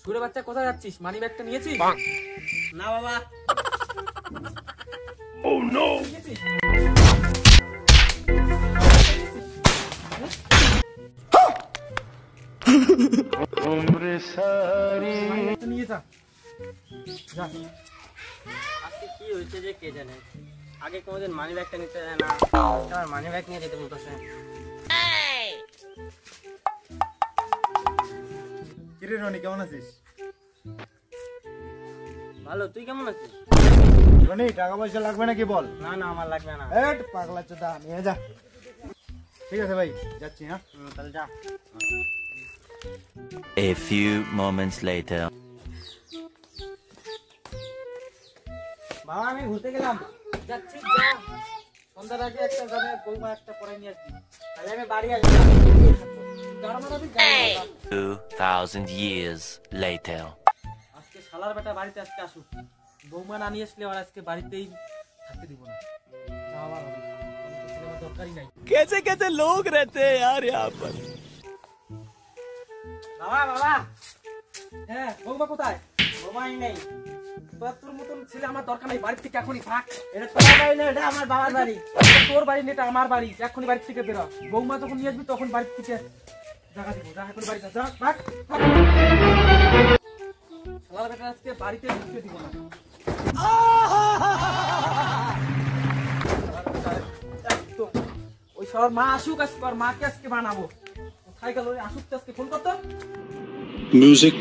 সুরে বাচ্চা কোথায় যাচ্ছিস? মানি ব্যাগটা নিয়েছিস? না বাবা। Oh no! নিয়ে যা। আজকে কি হয়েছে যে কে জানে, আগে কোনোদিন মানি ব্যাগটা নিতে দেয় না, আমার মানি ব্যাগ নিয়ে যেতে বলতেছে। কিরে রনি, কেমন আছিস? ভালো, তুই কেমন আছিস? রনি, টাকা পয়সা লাগবে নাকি বল? না না, আমার লাগবে না। এট পাগলা চোদা, নিয়ে যা। ঠিক আছে ভাই, যাচ্ছি। হ্যাঁ তাহলে যা। A few moments later. বাবা, আমি ঘুরতে গেলাম। যাচ্ছিস যা। সন্ধ্যার আগে একটা যাবে, বৌমা একটা পড়াই নিয়ে আসবি। তাহলে আমি বাড়ি আসবো। গাড়া মারাবি, 2000 years later. আজকে শালার বেটা বাড়িতে আজকে আসুক। বৌমা না নিয়ে আসলে আর আজকে বাড়িতেই থাকতে দিব না। যাওয়ার হবে, আমার দরকারই নাই। कैसे कैसे लोग रहते हैं यार यहाँ पर। বাবা বাবা, হ্যাঁ, বৌমা কোথায়? মোবাইল নেই। তোর মতন ছেলে আমার দরকার নাই, বাড়ি থেকে এখনই ভাগ। এটা তোমার বাড়ি না, এটা আমার বাবার বাড়ি। তোর বাড়ি নেই, এটা আমার বাড়ি। এখনই বাড়ি থেকে বেরো। বৌমা যখন নিয়ে আসবি তখন বাড়ি থেকে জায়গা দিব। যা এখন বাড়ি যা, ভাগ। শালার বেটা আজকে বাড়িতে ঢুকতে দিব না। ওই সবার মা আসুক আজকে, আর মাকে আজকে বানাবো। কোথায় গেল? আসুক তো আজকে, ফোন করতো। Music.